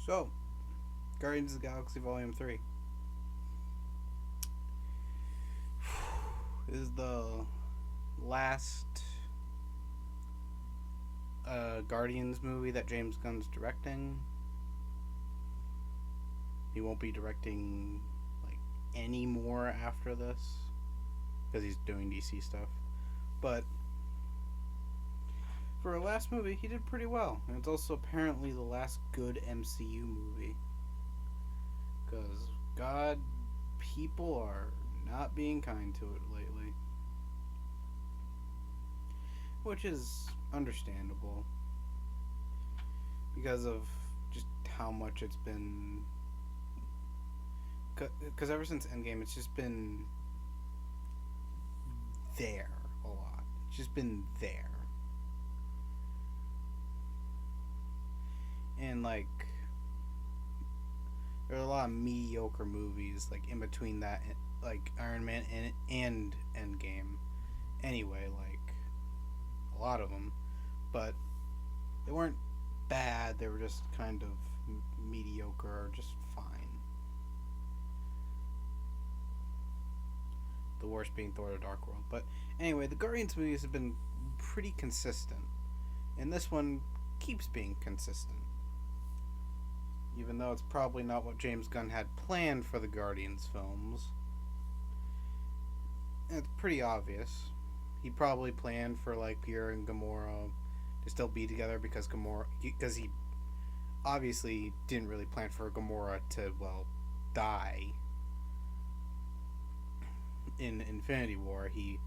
So, Guardians of the Galaxy Volume 3. This is the last Guardians movie that James Gunn's directing. He won't be directing like any more after this because he's doing DC stuff. But for a last movie, he did pretty well. And it's also apparently the last good MCU movie. Because, God, people are not being kind to it lately. Which is understandable. Because of just how much it's been. Because ever since Endgame, it's just been there a lot. It's just been there. And, like, there are a lot of mediocre movies, like, in between that, like, Iron Man and Endgame. Anyway, like, a lot of them. But they weren't bad, they were just kind of mediocre or just fine. The worst being Thor: The Dark World. But anyway, the Guardians movies have been pretty consistent. And this one keeps being consistent. Even though it's probably not what James Gunn had planned for the Guardians films. And it's pretty obvious. He probably planned for, like, Peter and Gamora to still be together because he obviously didn't really plan for Gamora to, well, die in Infinity War. He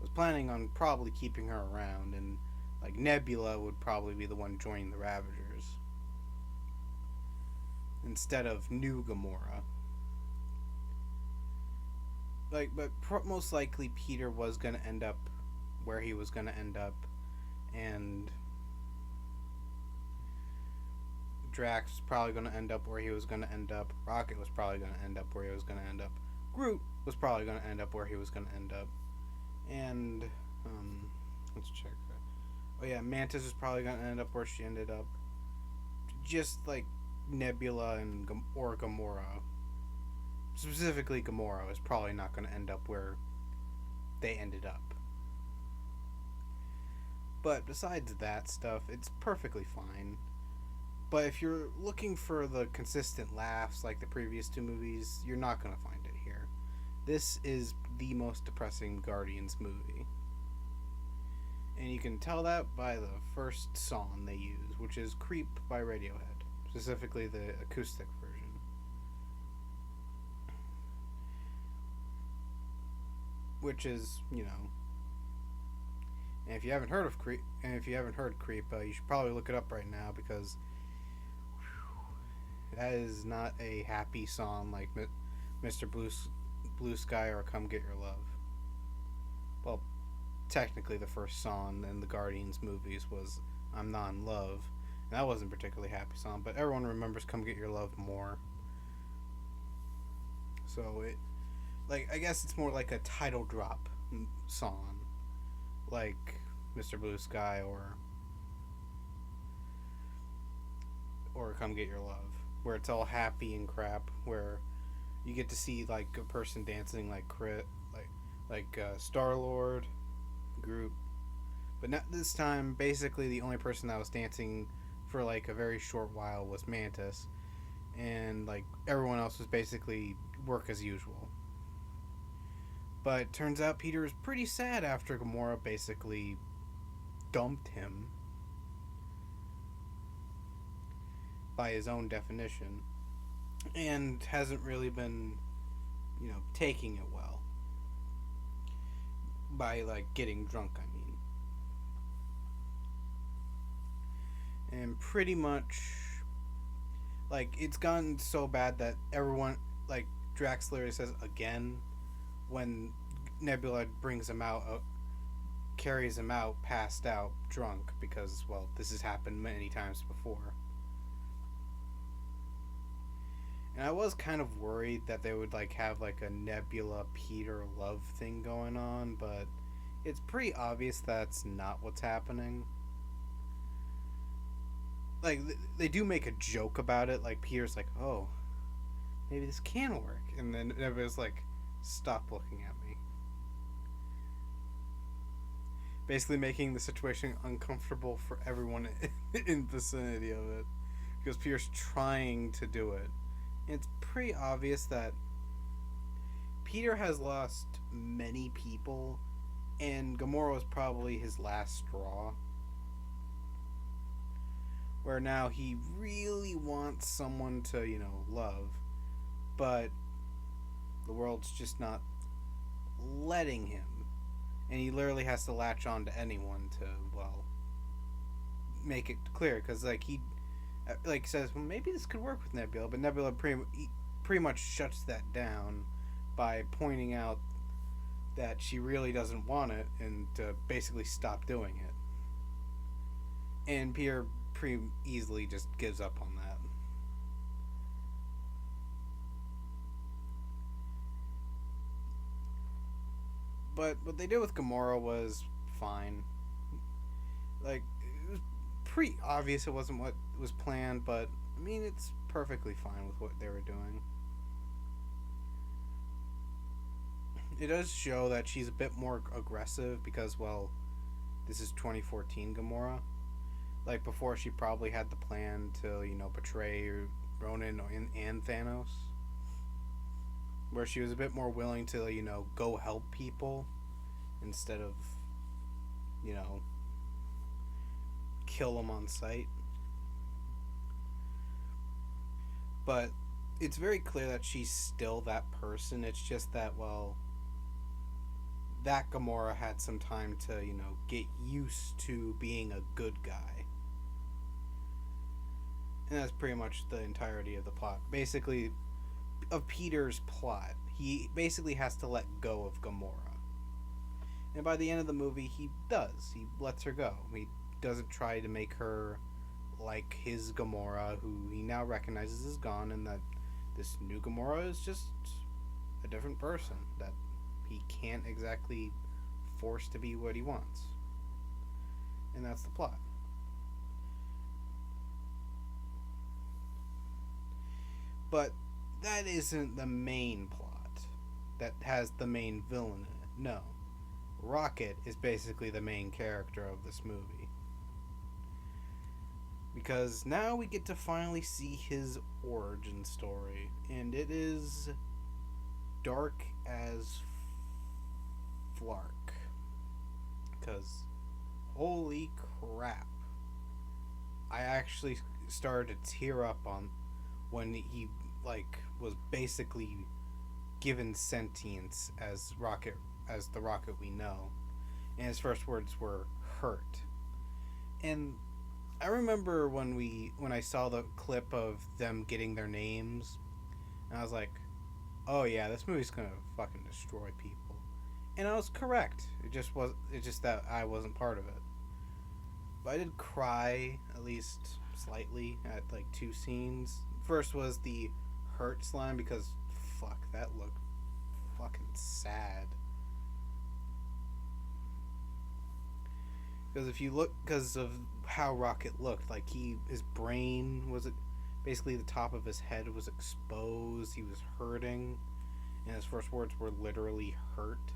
was planning on probably keeping her around, and, like, Nebula would probably be the one joining the Ravagers instead of new Gamora. Like, but most likely Peter was going to end up where he was going to end up, and Drax was probably going to end up where he was going to end up. Rocket was probably going to end up where he was going to end up. Groot was probably going to end up where he was going to end up. And, let's check. Oh yeah, Mantis was probably going to end up where she ended up. Just like Nebula or Gamora. Specifically, Gamora is probably not going to end up where they ended up. But besides that stuff, it's perfectly fine. But if you're looking for the consistent laughs like the previous two movies, you're not going to find it here. This is the most depressing Guardians movie. And you can tell that by the first song they use, which is Creep by Radiohead. Specifically the acoustic version. Which is, you know... And if you haven't heard Creep, you should probably look it up right now because that is not a happy song like Mr. Blue Sky or Come Get Your Love. Well, technically the first song in the Guardians movies was I'm Not in Love. And that wasn't a particularly happy song, but everyone remembers Come Get Your Love more. So I guess it's more like a title drop song. Like Mr. Blue Sky or Come Get Your Love, where it's all happy and crap, where you get to see like a person dancing like Star-Lord, Groot, but not this time. Basically, the only person that was dancing for like a very short while was Mantis, and like everyone else was basically work as usual. But turns out Peter is pretty sad after Gamora basically dumped him by his own definition and hasn't really been, taking it well by like getting drunk, I mean. And pretty much like it's gotten so bad that everyone like Drax literally says again when Nebula brings him out, carries him out, passed out, drunk, because, well, this has happened many times before. And I was kind of worried that they would, like, have, like, a Nebula-Peter love thing going on, but it's pretty obvious that's not what's happening. like they do make a joke about it. Like Peter's like, "Oh, maybe this can work," and then everybody's like, "Stop looking at me." Basically, making the situation uncomfortable for everyone in the vicinity of it, because Peter's trying to do it. And it's pretty obvious that Peter has lost many people, and Gamora was probably his last straw. Where now he really wants someone to, love, but the world's just not letting him. And he literally has to latch on to anyone to, well, make it clear. Because, like, he says, well, maybe this could work with Nebula, but Nebula pretty much shuts that down by pointing out that she really doesn't want it and to basically stop doing it. And Peter pretty easily just gives up on that. But what they did with Gamora was fine. Like, it was pretty obvious it wasn't what was planned, but I mean, it's perfectly fine with what they were doing. It does show that she's a bit more aggressive because, well, this is 2014 Gamora. Like, before, she probably had the plan to, betray Ronan and Thanos. Where she was a bit more willing to, go help people instead of, kill them on sight. But it's very clear that she's still that person. It's just that, well, that Gamora had some time to, get used to being a good guy. And that's pretty much the entirety of the plot. Basically, of Peter's plot. He basically has to let go of Gamora. And by the end of the movie, he does. He lets her go. He doesn't try to make her like his Gamora, who he now recognizes is gone, and that this new Gamora is just a different person that he can't exactly force to be what he wants. And that's the plot. But that isn't the main plot that has the main villain in it. No. Rocket is basically the main character of this movie. Because now we get to finally see his origin story. And it is dark as flark. Because, holy crap. I actually started to tear up on when he was basically given sentience as the Rocket we know, and his first words were hurt. And I remember when I saw the clip of them getting their names, and I was like, oh yeah, this movie's gonna fucking destroy people. And I was correct. It's just that I wasn't part of it. But I did cry at least slightly at two scenes. First was the hurt line because fuck, that looked fucking sad. Because of how Rocket looked, his brain was basically the top of his head was exposed. He was hurting, and his first words were literally hurt.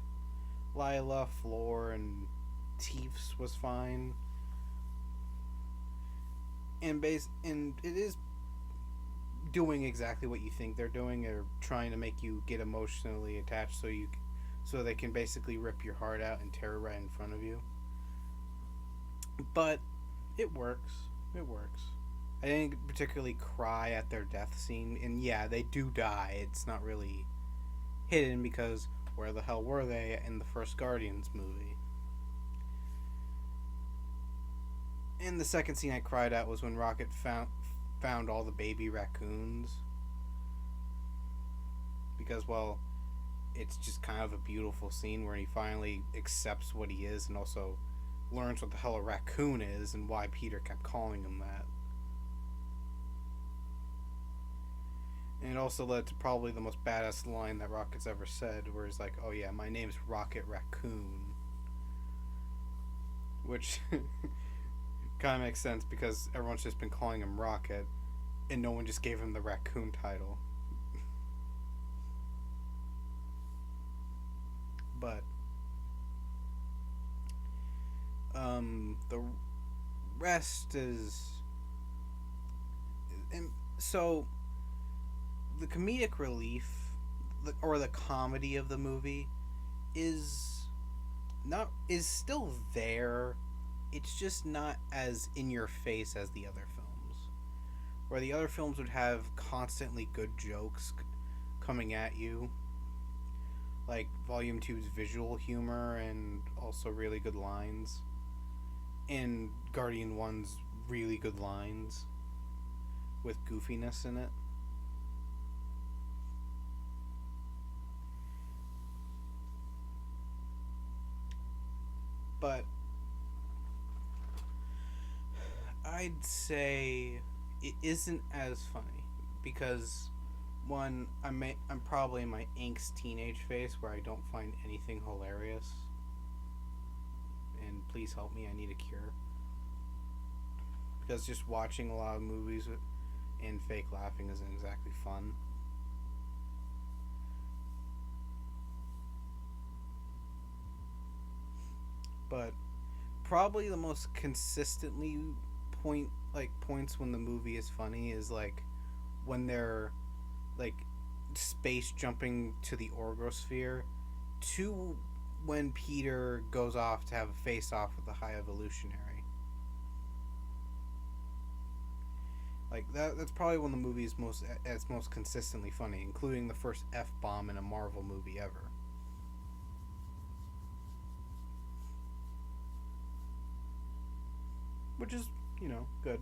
Lila, Floor, and Teefs was fine. And it is doing exactly what you think they're doing. They're trying to make you get emotionally attached so they can basically rip your heart out and tear it right in front of you. But it works. It works. I didn't particularly cry at their death scene, and yeah, they do die. It's not really hidden because where the hell were they in the first Guardians movie? And the second scene I cried at was when Rocket found all the baby raccoons. Because, well, it's just kind of a beautiful scene where he finally accepts what he is and also learns what the hell a raccoon is and why Peter kept calling him that. And it also led to probably the most badass line that Rocket's ever said, where he's like, oh yeah, my name's Rocket Raccoon. Which Kind of makes sense because everyone's just been calling him Rocket, and no one just gave him the raccoon title. But the rest is, and so the comedic relief, or the comedy of the movie, is not is still there. It's just not as in your face as the other films, where the other films would have constantly good jokes coming at you, like Volume Two's visual humor and also really good lines, and Guardian One's really good lines with goofiness in it. But I'd say it isn't as funny because one, I'm probably in my angst teenage phase where I don't find anything hilarious, and please help me, I need a cure. Because just watching a lot of movies and fake laughing isn't exactly fun. But probably the most consistently points when the movie is funny is like when they're like space jumping to the orgosphere, to when Peter goes off to have a face off with the High Evolutionary. Like that's probably one of the movies most consistently funny, including the first F bomb in a Marvel movie ever. Which is, good.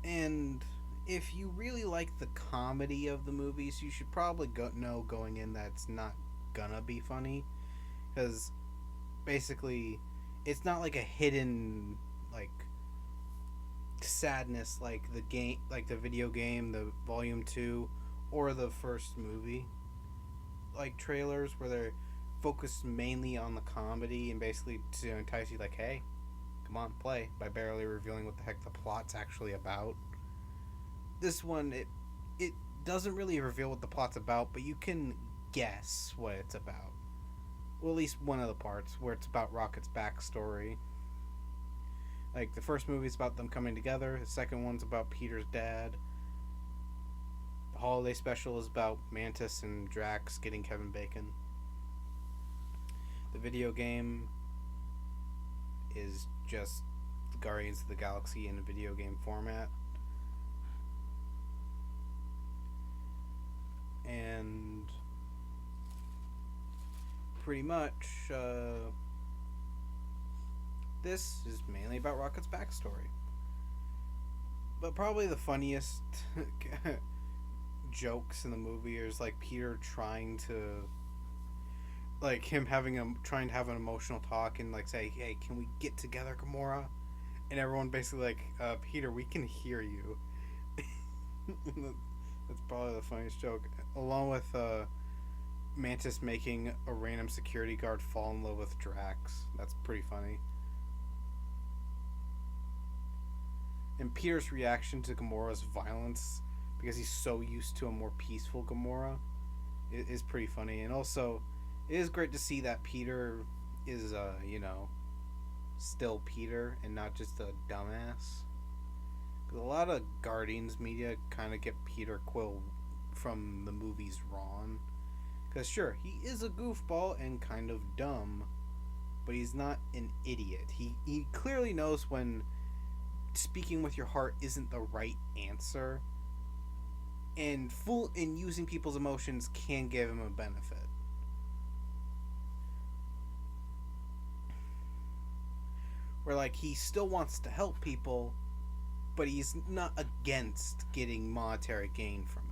And if you really like the comedy of the movies, you should probably know going in that it's not gonna be funny, because basically, it's not like a hidden like sadness like the video game, the Volume Two, or the first movie, like trailers where they're focused mainly on the comedy and basically to entice you, like, hey, come on, play, by barely revealing what the heck the plot's actually about. This one, it doesn't really reveal what the plot's about, but you can guess what it's about. Well, at least one of the parts where it's about Rocket's backstory. Like the first movie's about them coming together. The second one's about Peter's dad. The holiday special is about Mantis and Drax getting Kevin Bacon. The video game is just the Guardians of the Galaxy in a video game format. And pretty much, this is mainly about Rocket's backstory. But probably the funniest jokes in the movie is like Peter trying to, like him trying to have an emotional talk and like say, hey, can we get together, Gamora? And everyone basically like, Peter, we can hear you. That's probably the funniest joke, along with Mantis making a random security guard fall in love with Drax. That's pretty funny. And Peter's reaction to Gamora's violence, because he's so used to a more peaceful Gamora, is pretty funny. And also, it is great to see that Peter is, still Peter and not just a dumbass. Because a lot of Guardians media kind of get Peter Quill from the movies wrong. Because sure, he is a goofball and kind of dumb, but he's not an idiot. He clearly knows when speaking with your heart isn't the right answer, and using people's emotions can give him a benefit. Where like he still wants to help people, but he's not against getting monetary gain from it.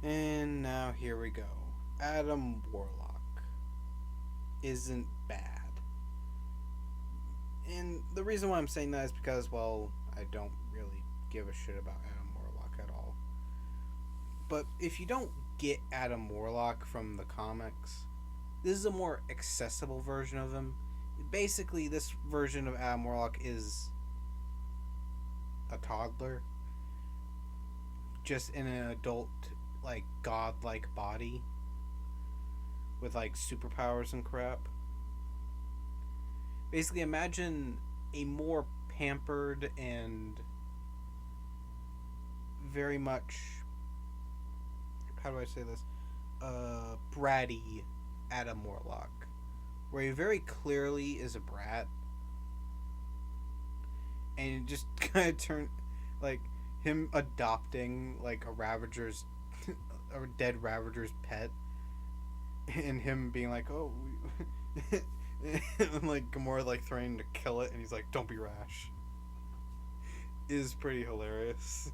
And now here we go. Adam Warlock isn't bad. And the reason why I'm saying that is because, well, I I don't really give a shit about Adam Warlock at all. But if you don't get Adam Warlock from the comics, this is a more accessible version of him. Basically, this version of Adam Warlock is a toddler, just in an adult, like, godlike body with, like, superpowers and crap. Basically, imagine a more pampered and very much, how do I say this, bratty Adam Warlock, where he very clearly is a brat, and it just kind of turned, like, him adopting, like, a Ravager's, a dead Ravager's pet, and him being like, oh, and, like, Gamora, like, threatening to kill it, and he's like, don't be rash, is pretty hilarious.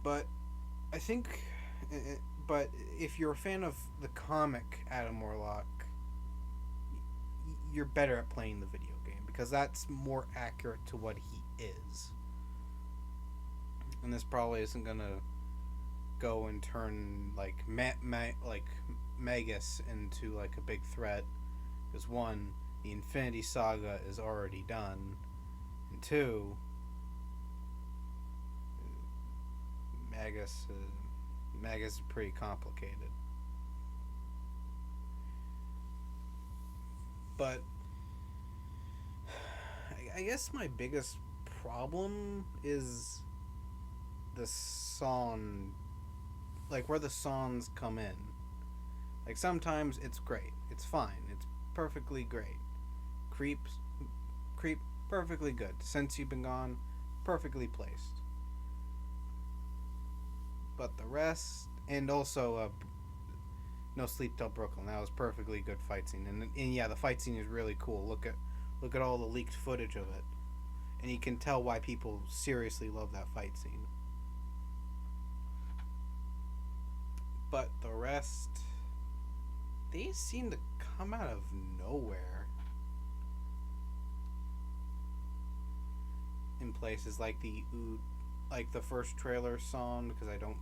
But I think, but if you're a fan of the comic Adam Warlock, you're better at playing the video game, because that's more accurate to what he is. And this probably isn't gonna go and turn, like, like Magus into, like, a big threat, because one, the Infinity Saga is already done, and two, Magus is pretty complicated. But I guess my biggest problem is the song, like, where the songs come in. Like, sometimes it's great, it's fine, it's perfectly great. Creep, perfectly good. Since You've Been Gone, perfectly placed. But the rest, and also No Sleep Till Brooklyn, that was perfectly good fight scene, and yeah, the fight scene is really cool. Look at all the leaked footage of it, and you can tell why people seriously love that fight scene. But the rest, they seem to come out of nowhere in places like the first trailer song, because I don't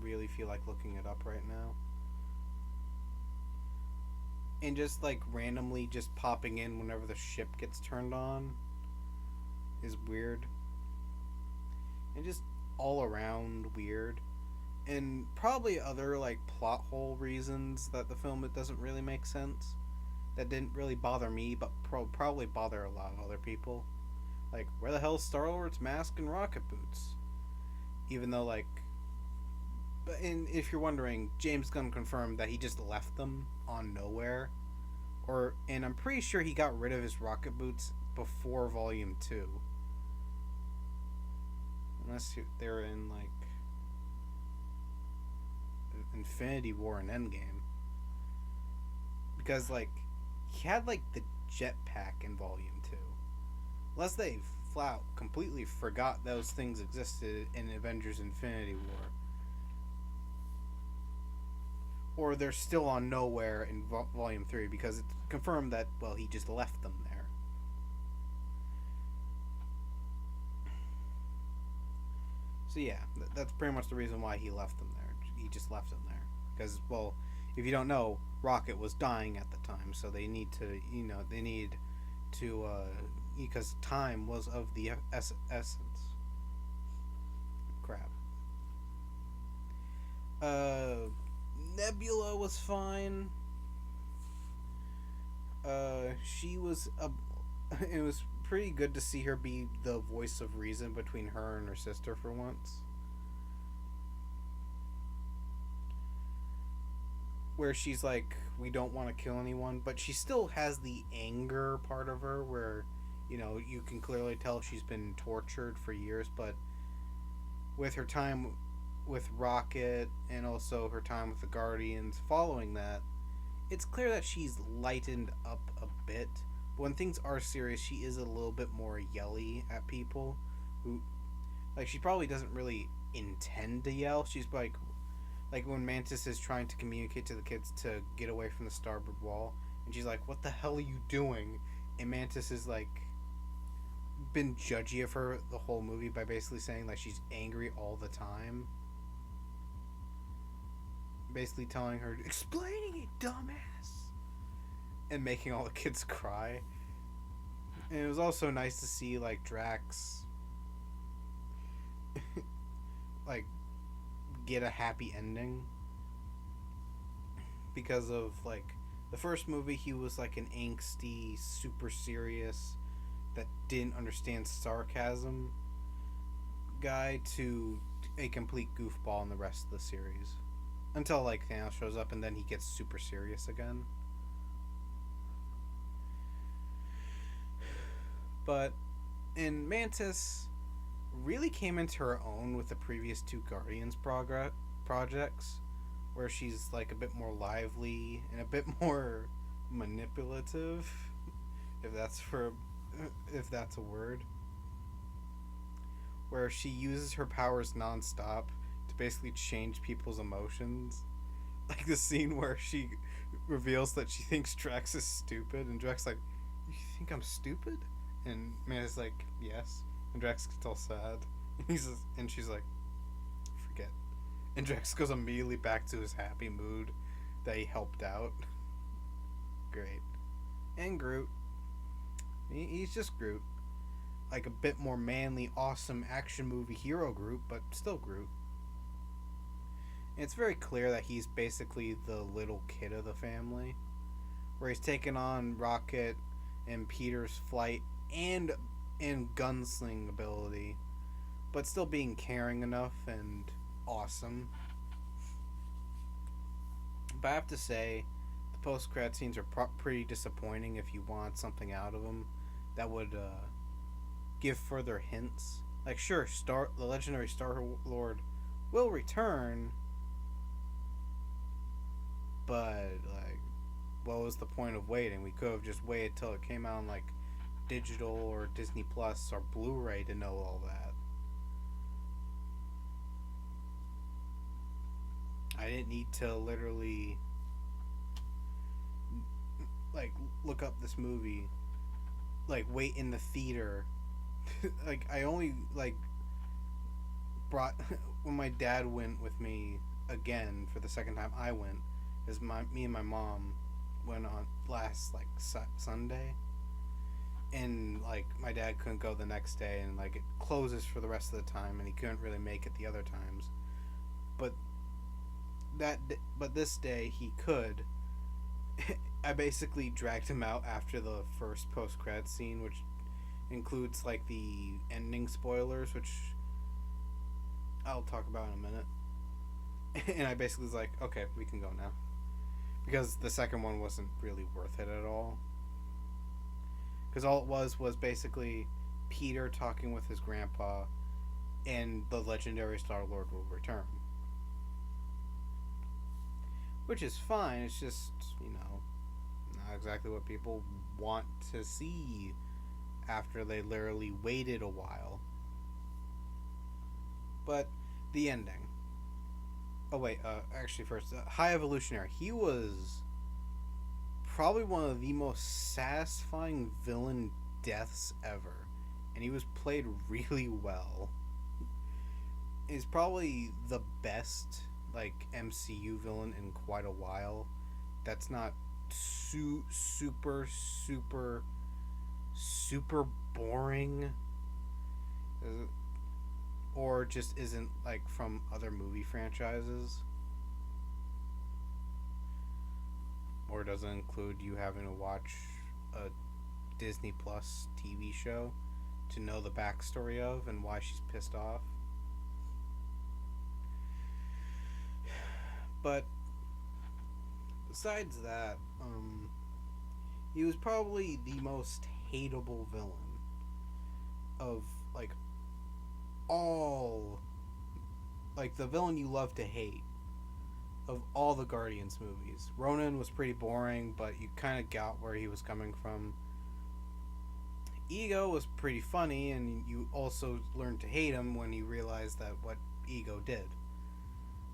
really feel like looking it up right now. And just, like, randomly just popping in whenever the ship gets turned on is weird. And just all around weird. And probably other, like, plot hole reasons that the film, it doesn't really make sense. That didn't really bother me, but probably bother a lot of other people. Like, where the hell's Star-Lord's mask and rocket boots? Even though, like... And if you're wondering, James Gunn confirmed that he just left them on nowhere. And I'm pretty sure he got rid of his rocket boots before Volume 2. Unless they're in, like, Infinity War and Endgame. Because, like, he had, like, the jetpack in Volume 2. Unless they completely forgot those things existed in Avengers Infinity War. Or they're still on nowhere in Volume 3, because it's confirmed that, well, he just left them there. So yeah, that's pretty much the reason why he left them there. He just left them there. Because, well, if you don't know, Rocket was dying at the time, so they need to, because time was of the essence. Crap. Nebula was fine. She was it was pretty good to see her be the voice of reason between her and her sister for once. Where she's like, we don't want to kill anyone, but she still has the anger part of her where, you can clearly tell she's been tortured for years, but with her time with Rocket and also her time with the Guardians following that, it's clear that she's lightened up a bit. But when things are serious, she is a little bit more yelly at people who, like, she probably doesn't really intend to yell. She's like when Mantis is trying to communicate to the kids to get away from the starboard wall, and she's like, what the hell are you doing? And Mantis is like, been judgy of her the whole movie by basically saying like she's angry all the time. Basically telling her, explaining it, dumbass, and making all the kids cry. And it was also nice to see like Drax like get a happy ending, because of like the first movie he was like an angsty, super serious, that didn't understand sarcasm guy, to a complete goofball in the rest of the series. Until like Thanos shows up and then he gets super serious again. But and Mantis really came into her own with the previous two Guardians projects, where she's like a bit more lively and a bit more manipulative, if that's a word, where she uses her powers nonstop to basically change people's emotions. Like the scene where she reveals that she thinks Drax is stupid, and Drax like, "You think I'm stupid?" And Mantis like, "Yes." And Drax gets all sad. And she's like, "Forget." And Drax goes immediately back to his happy mood that he helped out. Great. And Groot. He's just Groot. Like a bit more manly, awesome action movie hero Groot, but still Groot. And it's very clear that he's basically the little kid of the family, where he's taken on Rocket and Peter's flight and gunsling ability, but still being caring enough and awesome. But I have to say, the post-credit scenes are pretty disappointing if you want something out of them that would give further hints. Like, sure, the legendary Star-Lord will return, but, like, what was the point of waiting? We could have just waited till it came out on, like, digital or Disney Plus or Blu-ray to know all that. I didn't need to literally like look up this movie, like wait in the theater. Like I only like brought when my dad went with me again for the second time. I went is me and my mom went on last like Sunday. And like my dad couldn't go the next day, and like it closes for the rest of the time, and he couldn't really make it the other times. But this day he could. I basically dragged him out after the first post-credit scene, which includes like the ending spoilers, which I'll talk about in a minute. And I basically was like, okay, we can go now, because the second one wasn't really worth it at all. Because all it was basically Peter talking with his grandpa, and the legendary Star-Lord will return. Which is fine, it's just, not exactly what people want to see after they literally waited a while. But the ending. Oh wait, actually first, High Evolutionary. He was probably one of the most satisfying villain deaths ever, and he was played really well. He's probably the best like MCU villain in quite a while. That's not super boring, or just isn't like from other movie franchises, or doesn't include you having to watch a Disney Plus TV show to know the backstory of and why she's pissed off. But besides that, he was probably the most hateable villain of like all, like the villain you love to hate of all the Guardians movies. Ronan was pretty boring, but you kind of got where he was coming from. Ego was pretty funny, and you also learned to hate him when you realized that what Ego did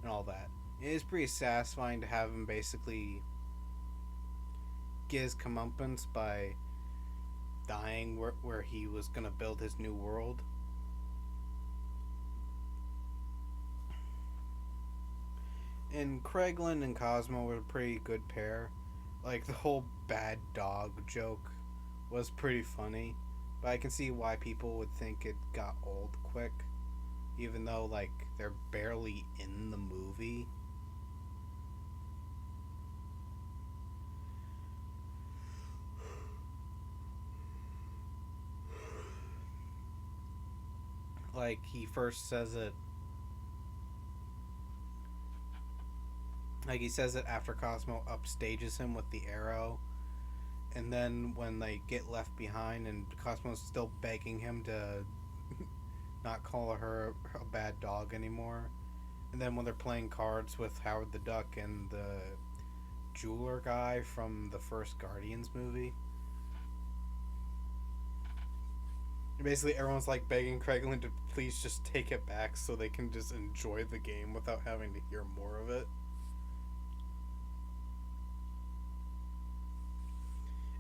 and all that. It is pretty satisfying to have him basically get his comeuppance by dying where he was gonna build his new world. And Craiglin and Cosmo were a pretty good pair. Like, the whole bad dog joke was pretty funny, but I can see why people would think it got old quick, even though, like, they're barely in the movie. Like, he first says it. Like, he says it after Cosmo upstages him with the arrow. And then when they get left behind and Cosmo's still begging him to not call her a bad dog anymore. And then when they're playing cards with Howard the Duck and the jeweler guy from the first Guardians movie. Basically, everyone's like begging Craiglin to please just take it back so they can just enjoy the game without having to hear more of it.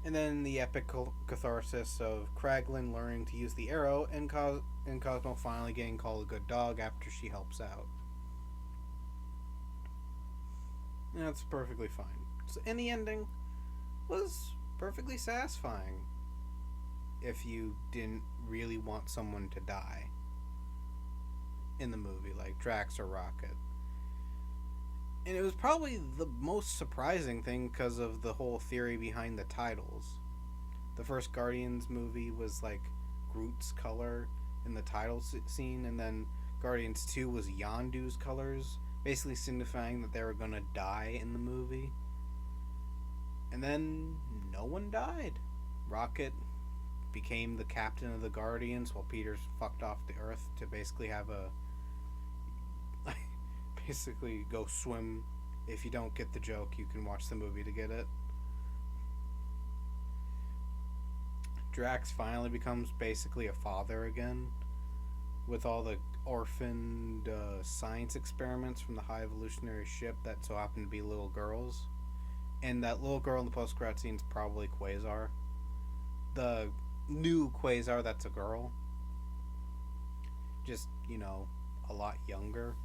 And then the epic catharsis of Craiglin learning to use the arrow and Cosmo finally getting called a good dog after she helps out. And that's perfectly fine. So, and the ending was perfectly satisfying if you didn't really want someone to die in the movie, like Drax or Rocket. And it was probably the most surprising thing because of the whole theory behind the titles. The first Guardians movie was like Groot's color in the title scene, and then Guardians 2 was Yondu's colors, basically signifying that they were going to die in the movie. And then no one died. Rocket became the captain of the Guardians while Peter's fucked off the Earth to basically have a basically go swim. If you don't get the joke, you can watch the movie to get it. Drax finally becomes basically a father again, with all the orphaned science experiments from the high evolutionary ship that so happen to be little girls. And that little girl in the post-credit scene is probably Quasar. The new Quasar that's a girl. Just, a lot younger.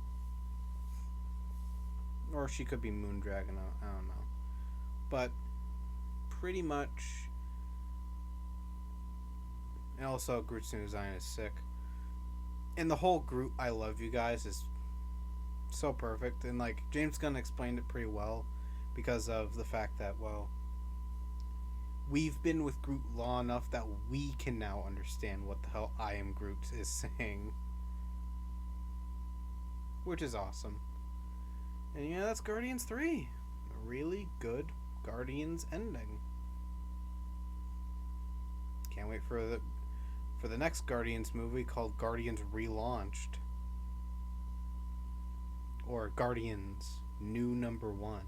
Or she could be Moondragon, I don't know. But pretty much. And also, Groot's new design is sick. And the whole Groot I love you guys is so perfect. And like, James Gunn explained it pretty well because of the fact that, well, we've been with Groot long enough that we can now understand what the hell I Am Groot is saying. Which is awesome. And yeah, that's Guardians 3. A really good Guardians ending. Can't wait for the next Guardians movie called Guardians Relaunched. Or Guardians New Number 1.